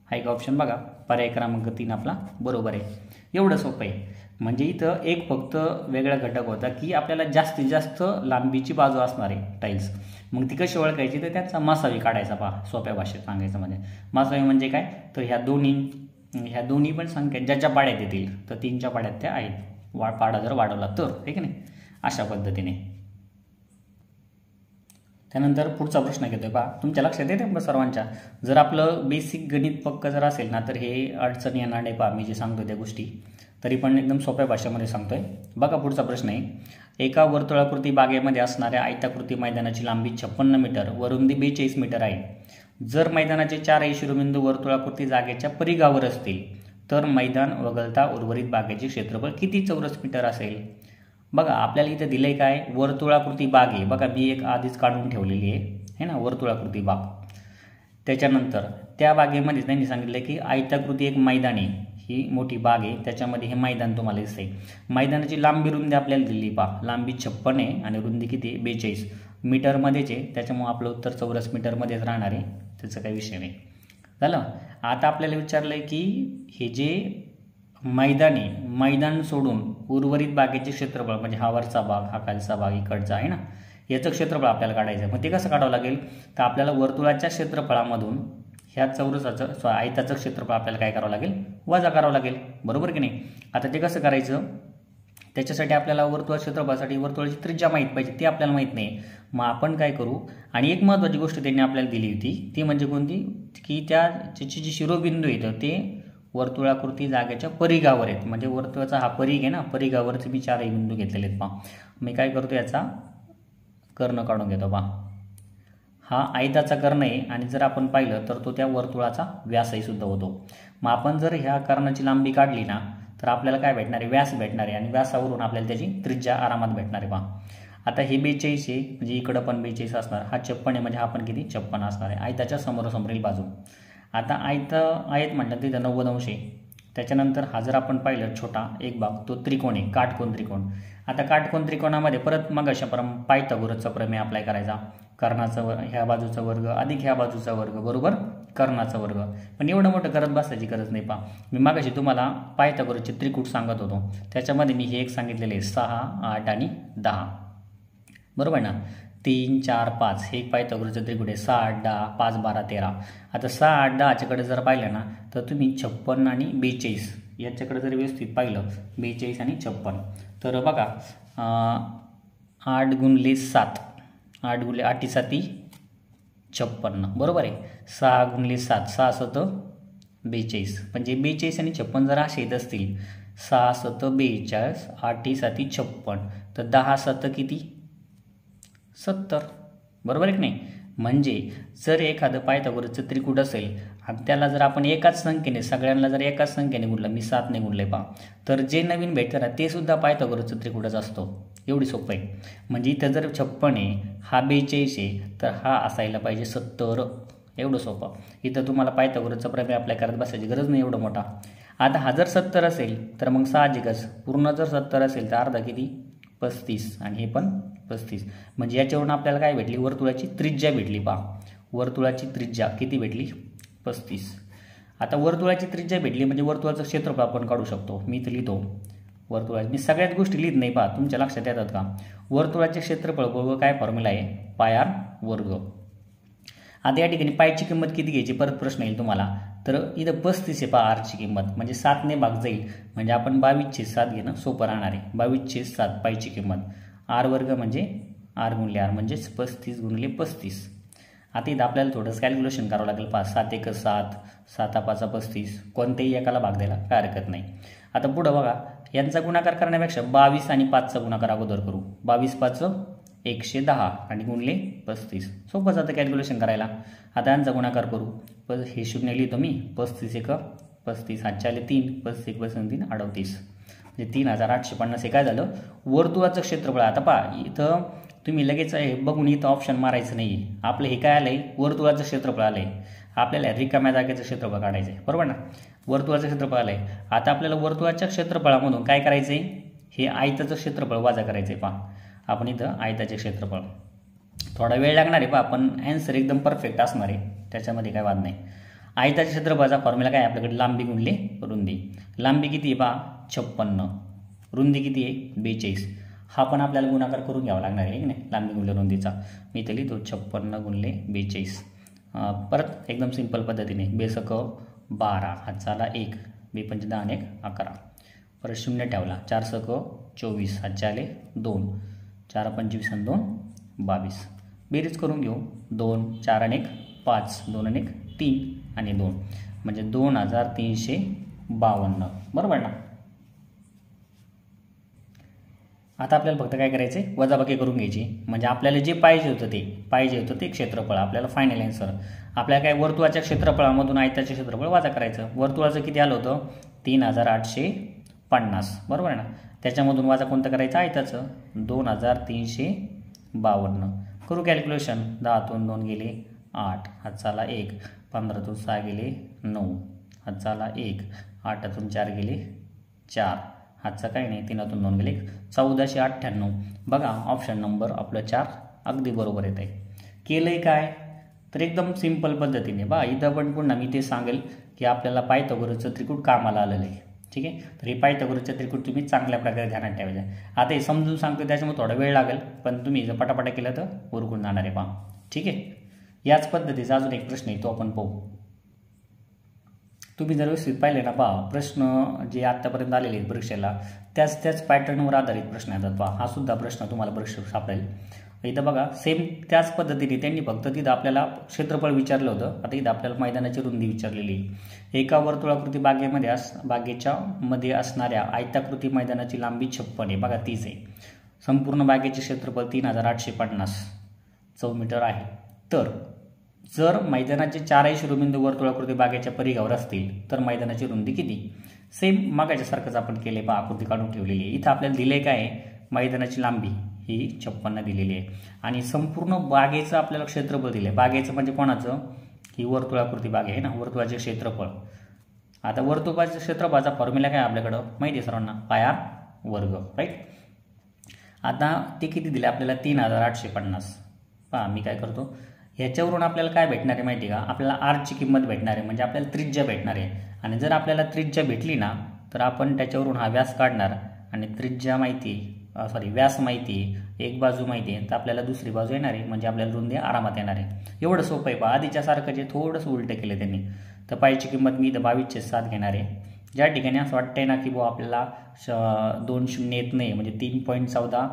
हा एक ऑप्शन बघा, पर्याय क्रमांक 3 आपला बरोबर आहे. एवढं सोपं आहे. म्हणजे इथं एक फक्त वेगळा घटक होता की आपल्याला जास्तीत जास्त लांबीची बाजू असणार आहे टाईल्स. मग ती कशी ओळखायची तर त्याचा मासावी काढायचा पहा. सोप्या भाषेत सांगायचं म्हणजे मासावी म्हणजे काय तर ह्या दोन्ही पण संख्या ज्याच्या पाड्यात येतील तर 3च्या पाड्यात त्या आहेत, पाडा जर वाढवला तर, आहे की नाही, अशा पद्धतीने. त्यानंतर पुढचा प्रश्न घेतोय पहा. तुमच्या लक्षात येते सर्वांच्या, जर आपलं बेसिक गणित पक्क जर असेल ना तर हे अडचण येणार नाही पहा. मी जे सांगतो त्या गोष्टी तरी पण एकदम सोप्या भाषेमध्ये सांगतोय. बघा पुढचा प्रश्न आहे, एका वर्तुळाकृती बागेमध्ये असणाऱ्या आयताकृती मैदानाची लांबी 56 मीटर व रुंदी 42 मीटर आहे. जर मैदानाचे 4 शिरोबिंदू वर्तुळाकृती जागेच्या परिघावर असतील तर मैदान वगळता उर्वरित बागेचे क्षेत्रफळ किती चौरस मीटर असेल. बघा आपल्याला इथं दिलंय काय, वर्तुळाकृती बाग आहे. बघा मी एक आधीच काढून ठेवलेली आहे ना वर्तुळाकृती बाग. त्याच्यानंतर त्या बागेमध्ये त्यांनी सांगितलं की आयताकृती एक मैदान आहे, ही मोठी बाग आहे, त्याच्यामध्ये हे मैदान तुम्हाला दिसतंय. मैदानाची लांबी रुंदी आपल्याला दिली पहा, लांबी 56 आहे आणि रुंदी किती 42 मीटरमध्येच आहे, त्याच्यामुळे आपलं उत्तर चौरस मीटरमध्येच राहणार आहे, त्याचा काही विषय नाही. झालं. आता आपल्याला विचारलंय की हे जे मैदान सोडून उर्वरित बागेचे क्षेत्रफळ म्हणजे हा वरचा भाग, हा खालचा भाग, इकडचा आहे ना, याचं क्षेत्रफळ आपल्याला काढायचं आहे. मग ते कसं काढावं लागेल तर आपल्याला वर्तुळाच्या क्षेत्रफळामधून ह्या चौरसाचं आयताचं क्षेत्रफळ आपल्याला काय करावं लागेल वजा करावं लागेल, बरोबर की नाही. आता ते कसं करायचं, त्याच्यासाठी आपल्याला वर्तुळ क्षेत्रफळासाठी वर्तुळाची त्रिज्या माहीत पाहिजे, ती आपल्याला माहीत नाही. मग आपण काय करू, आणि एक महत्त्वाची गोष्ट त्यांनी आपल्याला दिली होती ती म्हणजे कोणती, की त्याची जी शिरोबिंदू येतं ते वर्तुळाकृती जागेच्या परिघावर आहेत. म्हणजे वर्तुळाचा हा परिघ आहे ना, परिघावरचे मी 4 बिंदू घेतलेले आहेत. पहा मी काय करतो, याचा कर्ण काढून घेतो. पहा हा आयताचा कर्ण आहे आणि जर आपण पाहिलं तर तो त्या वर्तुळाचा व्यासही सुद्धा होतो. मग आपण जर ह्या कर्णाची लांबी काढली ना तर आपल्याला काय भेटणार आहे, व्यास भेटणार आहे आणि व्यासावरून आपल्याला त्याची त्रिज्या आरामात भेटणार आहे. पहा आता हे 42 आहे म्हणजे इकडं पण 42 असणार, हा 56 आहे म्हणजे हा पण किती 56 असणार आहे आयताच्या समोरासमोरील बाजू. आता आयत म्हटलं तिथं 90 अंश आहे. त्याच्यानंतर हा जर आपण पाहिलं छोटा एक भाग तो त्रिकोण आहे, काटकोन त्रिकोण. आता काटकोन त्रिकोणामध्ये परत मग अशा पायथागोरसचा प्रमेय अप्लाय करायचा. कर्णाचा ह्या बाजूचा वर्ग अधिक ह्या बाजूचा वर्ग बरोबर कर्णाचा वर्ग. पण एवढं मोठं करत बसायची गरज नाही. पहा मी मागाशी तुम्हाला पायथागोरसचे त्रिकूट सांगत होतो, त्याच्यामध्ये मी हे एक सांगितलेले आहे 6, 8 आणि 10 बरोबर ना. 3, 4, 5 हे एक पायथागोरसचे त्रिकूट आहे. 6, 8, 10, 5, 12, 13. आता 6, 8, 10च्याकडे जर पाहिलं ना तर तुम्ही 56 आणि 42 याच्याकडे जर व्यवस्थित पाहिलं 42 आणि 56 तर बघा 8 गुणिले 7 8 गुणिले 8 7 56 बरोबर आहे. 6 गुणिले 7 6 7 42 म्हणजे 42 आणि 56 जर असे येत असतील 6 7 42 8 7 56 तर 10 7 किती 70 बरोबर आहे की नाही. म्हणजे जर एखादं पायथागोरसचं त्रिकूट असेल आणि त्याला जर आपण एकाच संख्येने सगळ्यांना जर एकाच संख्येने गुणलं, मी 7 ने गुणले पहा, तर जे नवीन भेटतं ना ते सुद्धा पायथागोरसचं त्रिकूटच असतो. एवढी सोपं आहे. म्हणजे इथं जर 56 आहे हा 42 आहे तर हा असायला पाहिजे 70. एवढं सोपं. इथं तुम्हाला पायथागोरसचा प्रमेय अप्लाय करत बसायची गरज नाही एवढं मोठा. आता हा जर 70 असेल तर मग साहजिकच पूर्ण जर 70 असेल तर अर्धा किती 35 आणि हे पण 35. म्हणजे याच्यावरून आपल्याला काय भेटली, वर्तुळाची त्रिज्या भेटली. पहा वर्तुळाची त्रिज्या किती भेटली 35. आता वर्तुळाची त्रिज्या भेटली म्हणजे वर्तुळाचं क्षेत्रफळ आपण काढू शकतो. मी इथं लिहितो वर्तुळाची, मी सगळ्याच गोष्टी लिहित नाही. पहा तुमच्या लक्षात येतात का, वर्तुळाचे क्षेत्रफळ बरोबर काय फॉर्म्युला आहे पाय आर वर्ग. आता या ठिकाणी पायची किंमत किती घ्यायची परत प्रश्न येईल तुम्हाला, तर इथं 35 आहे पहा आरची किंमत, म्हणजे 7 ने भाग जाईल म्हणजे आपण 22/7 घेणं सोपं राहणार आहे. 22/7 पायची किंमत. आर वर्ग म्हणजे आर गुणिले आर म्हणजेच 35 गुणिले 35. आता इथं आपल्याला थोडंसं कॅल्क्युलेशन करावं लागेल. 5 7 1 7 7 5 35 कोणत्याही एकाला भाग द्यायला काय हरकत नाही. आता पुढं बघा यांचा गुणाकार करण्यापेक्षा 22 आणि 5चा गुणाकार अगोदर करू. 22 5 110 आणि गुणले 35. सोपं जातं कॅल्क्युलेशन करायला. आता यांचा गुणाकार करू. हे शून्य लिहितो मी. 35 1 35 5 3 35 1 3 38 म्हणजे 3850. हे काय झालं वर्तुळाचं क्षेत्रफळ. आता पहा इथं तुम्ही लगेच हे बघून इथं ऑप्शन मारायचं नाही. आपलं हे काय आलंय वर्तुळाचं क्षेत्रफळ आलंय. आपल्याला रिकाम्या जागेचं क्षेत्रफळ काढायचं आहे बरोबर ना. वर्तुळाचं क्षेत्रफळ आलंय. आता आपल्याला वर्तुळाच्या क्षेत्रफळामधून काय करायचं आहे, हे आयताचं क्षेत्रफळ वजा करायचं आहे. पहा आपण इथं आयताचे क्षेत्रफळ, थोडा वेळ लागणार आहे पहा पण ॲन्सर एकदम परफेक्ट असणार आहे, त्याच्यामध्ये काय वाद नाही. आयताच्या क्षेत्रफळाचा फॉर्म्युला काय आपल्याकडे लांबी गुणले रुंदी. लांबी किती आहे पहा 56, रुंदी किती आहे 42. हा पण आपल्याला गुणाकार करून घ्यावा लागणार आहे की नाही लांबी गुणले रुंदीचा. मी इथे लिहितो 56 गुणले 42. परत एकदम सिंपल पद्धतीने 2 * 12 हातचाला 1 2 × 5 = 10 आणि 1 11. परत शून्य ठेवला. 4 * 24 हातचाले 2 4 × 25 आणि 2 22. बेरीज करून घेऊ. 2 4 आणि 1 5 2 आणि 1 3 आणि 2 म्हणजे 2352 बरोबर ना. आता आपल्याला फक्त काय करायचं आहे वजाबाकी करून घ्यायची. म्हणजे आपल्याला जे पाहिजे होतं ते क्षेत्रफळ आपल्याला फायनल आन्सर. आपल्याला काय वर्तुळाच्या क्षेत्रफळामधून आयताचे क्षेत्रफळ वजा करायचं. वर्तुळाचं किती आलं होतं 3850 बरोबर ना. त्याच्यामधून वजा कोणतं करायचं आयताचं 2352. करू कॅल्क्युलेशन. 10तून 2 गेले 8 हातचाला 1 15तून 6 गेले 9 हातचाला 1 8तून 4 गेले 4 हातचा काही नाही 3तून 2 गेले 1498. बघा ऑप्शन नंबर आपलं 4 अगदी बरोबर येत आहे. केलंय काय तर एकदम सिंपल पद्धतीने. बा इथं पण पुन्हा मी ते सांगेल की आपल्याला पायथागोरसचं त्रिकूट कामाला आलेलं आहे. ठीक आहे. तर हे पायथागोरसचं त्रिकूट तुम्ही चांगल्या प्रकारे ध्यानात ठेवायचं. आता हे समजून सांगतो त्याच्यामुळे थोडा वेळ लागेल पण तुम्ही जर पटापटा केलं तर उरकून जाणार आहे. पहा ठीक आहे. याच पद्धतीचा अजून एक प्रश्न आहे तो आपण पाहू. तुम्ही जर व्यवस्थित पाहिले ना पहा, प्रश्न जे आत्तापर्यंत आलेले आहेत परीक्षेला त्याच पॅटर्नवर आधारित प्रश्न येतात पहा. हा सुद्धा प्रश्न तुम्हाला परीक्षेत सापडेल. इथं बघा सेम त्याच पद्धतीने त्यांनी फक्त तिथं आपल्याला क्षेत्रफळ विचारलं होतं. आता इथं आपल्याला मैदानाची रुंदी विचारलेली आहे. एका वर्तुळाकृती बागेच्या मध्ये असणाऱ्या आयताकृती मैदानाची लांबी 56 आहे. बघा 30 आहे. संपूर्ण बागेचे क्षेत्रफळ 3850 चौमीटर आहे. तर जर मैदानाचे 4 शिरोबिंदू वर्तुळाकृती बागेच्या परिघावर असतील तर मैदानाची रुंदी किती? सेम मागाच्यासारखंच आपण केले पहा, आकृती काढून ठेवलेली आहे. इथं आपल्याला दिले काय आहे, मैदानाची लांबी ही 56 दिलेली आहे आणि संपूर्ण बागेचं आपल्याला क्षेत्रफळ दिले. बागेचं म्हणजे कोणाचं? ही वर्तुळाकृती बाग आहे ना, वर्तुळाचे क्षेत्रफळ. आता वर्तुळाच्या क्षेत्रफळाचा फॉर्म्युला काय आपल्याकडं माहिती आहे सर्वांना, पाय वर्ग, राईट. आता ते किती दिले आपल्याला? 3850. पहा मी काय करतो, ह्याच्यावरून आपल्याला काय भेटणार आहे माहिती आहे का? आपल्याला आरची किंमत भेटणार आहे, म्हणजे आपल्याला त्रिज्या भेटणार आहे. आणि जर आपल्याला त्रिज्या भेटली ना तर आपण त्याच्यावरून हा व्यास काढणार आणि त्रिज्या माहिती व्यास माहिती, एक बाजू माहिती आहे, तर आपल्याला दुसरी बाजू येणार आहे, म्हणजे आपल्याला रुंदी आरामात येणार आहे. एवढं सोपं आहे पहा. आधीच्या सारखं जे थोडंसं उलटं केलं त्यांनी. तर पायची किंमत मी इथं 22/7 घेणार आहे. ज्या ठिकाणी असं वाटतंय ना की आपल्याला 2 शून्य येत नाही, म्हणजे 3.14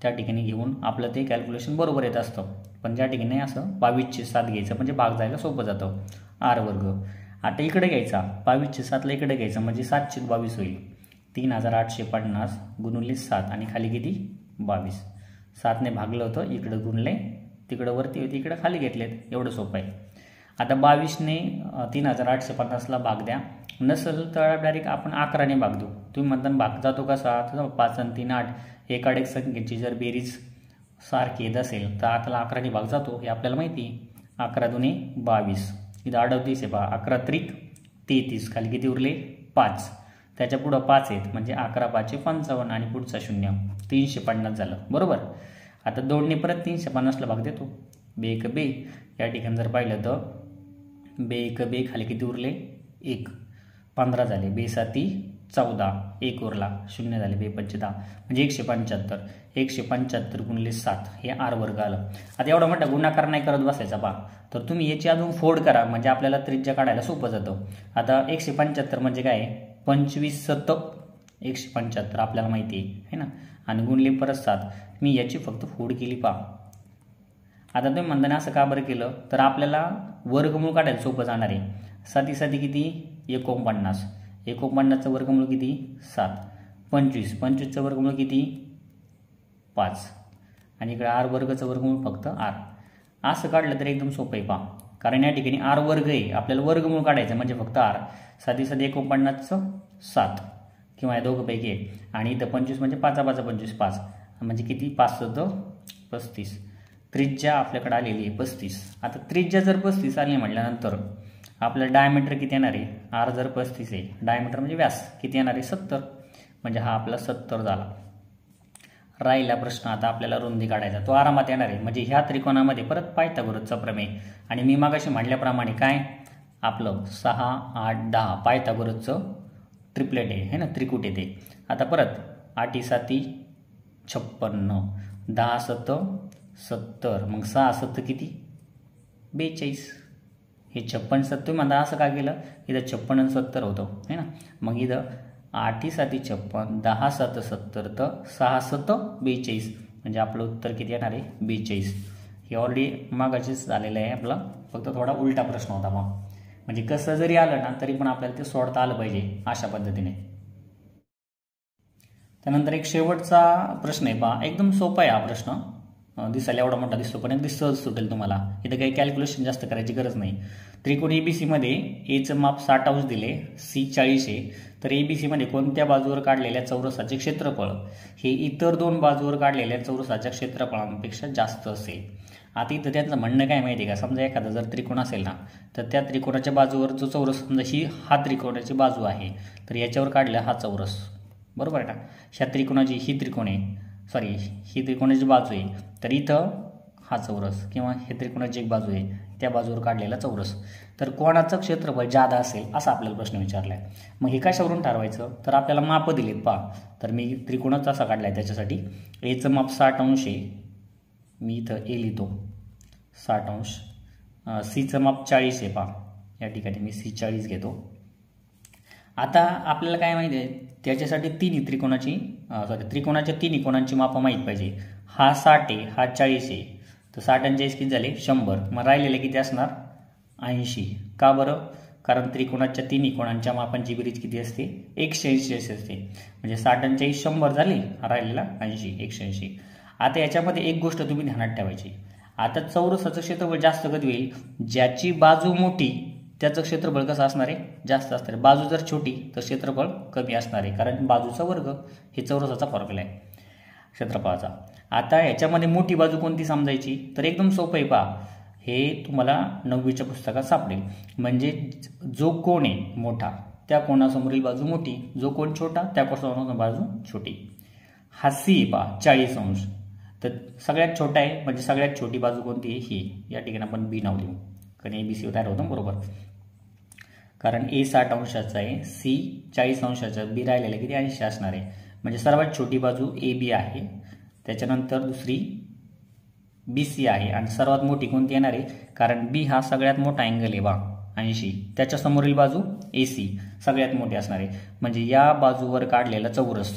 त्या ठिकाणी घेऊन आपलं ते कॅल्क्युलेशन बरोबर येत असतं. पण ज्या ठिकाणी असं 22/7 घ्यायचं म्हणजे भाग जायला सोपं जातं. आर वर्ग. आता इकडे घ्यायचा 22/7ला इकडे घ्यायचं म्हणजे 7/22 होईल. 3850 गुणिले 7 आणि खाली किती? 22. 7ने भागलं होतं, इकडं गुणले, तिकडं वरती होती, इकडं खाली घेतलेत. एवढं सोपं आहे. आता 22ने 3850ला भाग द्या. नसेल तर डायरेक्ट आपण 11ने भाग देऊ. तुम्ही म्हणता भाग जातो कसा? 5 आणि 3 8. एकाडेक संख्येची जर बेरीज सारखी येत असेल तर आपल्याला 11ने भाग जातो, हे आपल्याला माहिती. 11 दुने 22. इथं 38 आहे पहा. 11 त्रिक 33. खाली किती उरले? 5. त्याच्या पुढं 5 आहेत म्हणजे 11 5 55 आणि पुढचा 0 350 झालं. बरोबर. आता 2ने परत 350ला भाग देतो. बे एक बे. या ठिकाणी जर पाहिलं तर बे एक बे, खाली किती उरले? 1. 15 झाले. बे 7 14. 1 उरला. 0 झाले. बे 5 10 म्हणजे 175. 175 गुणिले 7 हे आर वर्ग आलं. आता एवढा मोठा गुणाकार नाही करत बसायचा पहा. तर तुम्ही याची अजून फोड करा म्हणजे आपल्याला त्रिज्या काढायला सोपं जातं. आता 175 म्हणजे काय? 25 7 175 आपल्याला माहिती आहे ना, आणि गुणले परत 7. मी याची फक्त फोड केली पहा. आता तुम्ही म्हणताना असं का बरं केलं? तर आपल्याला वर्गमूळ काढायला सोपं जाणार आहे. 7 7 किती? 49. 49चं वर्गमूळ किती? 7. 25. 25चं वर्गमूळ किती? 5. आणि इकडे आर वर्गचं वर्गमूळ फक्त आर. असं काढलं तर एकदम सोपं आहे पहा. कारण या ठिकाणी आर वर्ग आहे, आपल्याला वर्गमूळ काढायचं म्हणजे फक्त आर. 7 7 49चं 7 किंवा या दोघंपैकी एक. आणि इथं 25 म्हणजे 5 5 25 5 म्हणजे किती? 5 7 35. त्रिज्या आपल्याकडे आलेली आहे 35. आता त्रिज्या जर 35 आली म्हटल्यानंतर आपल्याला डायमीटर किती येणार आहे? आर जर 35 आहे, डायमीटर म्हणजे व्यास किती येणार आहे? 70. म्हणजे हा आपला 70 झाला. राहिला प्रश्न आता आपल्याला रुंदी काढायचा, तो आरामात येणार आहे. म्हणजे ह्या त्रिकोणामध्ये परत पायथागोरसचा प्रमेय. आणि मी मागाशी म्हटल्याप्रमाणे काय आपलं 6 8 10 पायथागोरसचं ट्रिपलेट आहे ना, त्रिकूट येते. आता परत 8 7 56. 10 7 70. मग 6 7 किती? 42. हे 56 70 म्हणता असं का केलं? इथं 56 आणि 70 होतं है ना. मग इथं 8 7 56, 10 7 70 तर 6 7 42 म्हणजे आपलं उत्तर किती येणार आहे? 42. हे ऑलरेडी मागाशीच झालेलं आहे आपलं, फक्त थोडा उलटा प्रश्न होता मग. म्हणजे कसं जरी आलं ना तरी पण आपल्याला ते सोडता आलं पाहिजे अशा पद्धतीने. त्यानंतर एक शेवटचा प्रश्न आहे पहा. एकदम सोपा आहे हा प्रश्न. दिसायला एवढा मोठा दिसतो पण अगदी सहज सुटेल तुम्हाला. इथं काही कॅल्क्युलेशन जास्त करायची गरज नाही. त्रिकोण एबीसी मध्ये एचं माप 60 अंश दिले, सी 40 आहे. तर एबीसी मध्ये कोणत्या बाजूवर काढलेल्या चौरसाचे क्षेत्रफळ हे इतर दोन बाजूवर काढलेल्या चौरसाच्या क्षेत्रफळांपेक्षा जास्त असेल. आता इथं त्यांचं म्हणणं काय माहिती आहे का? समजा एखादा जर त्रिकोण असेल ना तर त्या त्रिकोणाच्या बाजूवर जो चौरस, समजा हा त्रिकोणाची बाजू आहे तर याच्यावर काढला हा चौरस, बरोबर आहे ना. ह्या त्रिकोणाची ही त्रिकोणाची बाजू आहे तर इथं हा चौरस, किंवा हे त्रिकोणाची एक बाजू आहे त्या बाजूवर काढलेला चौरस. तर कोणाचं क्षेत्रफळ जादा असेल असा आपल्याला प्रश्न विचारला आहे. मग हे कशावरून ठरवायचं? तर आपल्याला माप दिलेत पहा. तर मी त्रिकोणच असा काढला आहे. त्याच्यासाठी एचं माप 60 अंश आहे, मी इथं ए लिहितो 60 अंश. सीचं माप 40 आहे पहा. या ठिकाणी मी सी 40 घेतो. आता आपल्याला काय माहिती आहे, त्याच्यासाठी त्रिकोणाच्या तिन्ही कोणांची मापं माहीत पाहिजे. हा 60 आहे, हा 40 आहे, तर 60 आणि 40 किती झाले 100. मग राहिलेले किती असणार 80. का बरं? कारण त्रिकोणाच्या तिन्ही कोणांच्या मापांची बेरीज किती असते 180 असते. म्हणजे 60 आणि 40 100 झाली, राहिलेला 80 180. आता याच्यामध्ये एक गोष्ट तुम्ही ध्यानात ठेवायची. आता चौरसाचं क्षेत्रफळ जास्त कधी होईल, ज्याची बाजू मोठी त्याचं क्षेत्रफळ कसं असणार आहे जास्त असणार आहे. बाजू जर छोटी तर क्षेत्रफळ कमी असणार आहे, कारण बाजूचा वर्ग हे चौरसाचा फॉर्म्युला आहे क्षेत्रफळाचा. आता याच्यामध्ये मोठी बाजू कोणती समजायची, तर एकदम सोपं आहे. पहा, हे तुम्हाला 9वीच्या पुस्तकात सापडेल. म्हणजे जो कोण आहे मोठा त्या कोणासमोरील बाजू मोठी, जो कोण छोटा त्या कोणासमोरील बाजू छोटी. हा सी पहा 40 अंश, तर सगळ्यात छोटा आहे म्हणजे सगळ्यात छोटी बाजू कोणती आहे ही. या ठिकाणी आपण बी नाव देऊ, कारण ए बी सी तयार होतं बरोबर. कारण ए 60 अंशाचा आहे, सी 40 अंशाचा, बी राहिलेला किती 80 असणार आहे. म्हणजे सर्वात छोटी बाजू ए बी आहे, त्याच्यानंतर दुसरी बी सी आहे, आणि सर्वात मोठी कोणती येणार आहे, कारण बी हा सगळ्यात मोठा अँगल आहे बा 80, त्याच्यासमोरील बाजू ए सी सगळ्यात मोठी असणार आहे. म्हणजे या बाजूवर काढलेला चौरस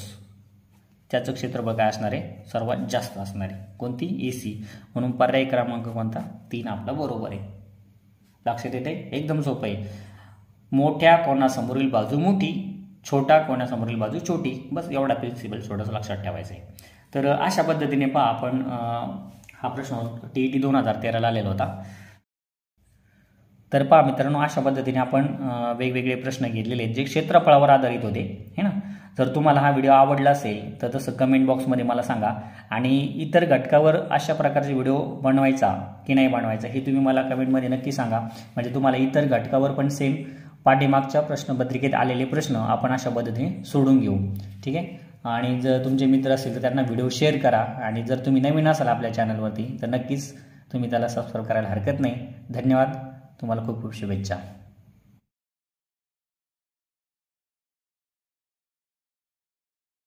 त्याचं क्षेत्रफळ काय असणार आहे सर्वात जास्त असणार आहे, कोणती ए सी. म्हणून पर्याय क्रमांक कोणता 3 आपला बरोबर आहे. लक्षात येते, एकदम सोपं आहे. मोठ्या कोणासमोरील बाजू मोठी, छोटा कोणासमोरील बाजू छोटी, बस एवढा प्रिन्सिपल थोडंसं लक्षात ठेवायचं आहे. तर अशा पद्धतीने पहा आपण हा प्रश्न TET 2013ला आलेला होता. तर पहा मित्रांनो, अशा पद्धतीने आपण वेगवेगळे प्रश्न घेतलेले आहेत जे क्षेत्रफळावर आधारित होते, है ना. जर तुम्हाला हा व्हिडिओ आवडला असेल तर तसं कमेंट बॉक्समध्ये मला सांगा, आणि इतर घटकावर अशा प्रकारचे व्हिडिओ बनवायचा की नाही बनवायचा हे तुम्ही मला कमेंटमध्ये नक्की सांगा. म्हणजे तुम्हाला इतर घटकावर पण सेम पाठीमागच्या प्रश्नपत्रिकेत आलेले प्रश्न आपण अशा पद्धतीने सोडून घेऊ, ठीक आहे. आणि जर तुमचे मित्र असतील तर त्यांना व्हिडिओ शेअर करा, आणि जर तुम्ही नवीन असाल आपल्या चॅनलवरती तर नक्कीच तुम्ही त्याला सबस्क्राईब करायला हरकत नाही. धन्यवाद, तुम्हाला खूप खूप शुभेच्छा.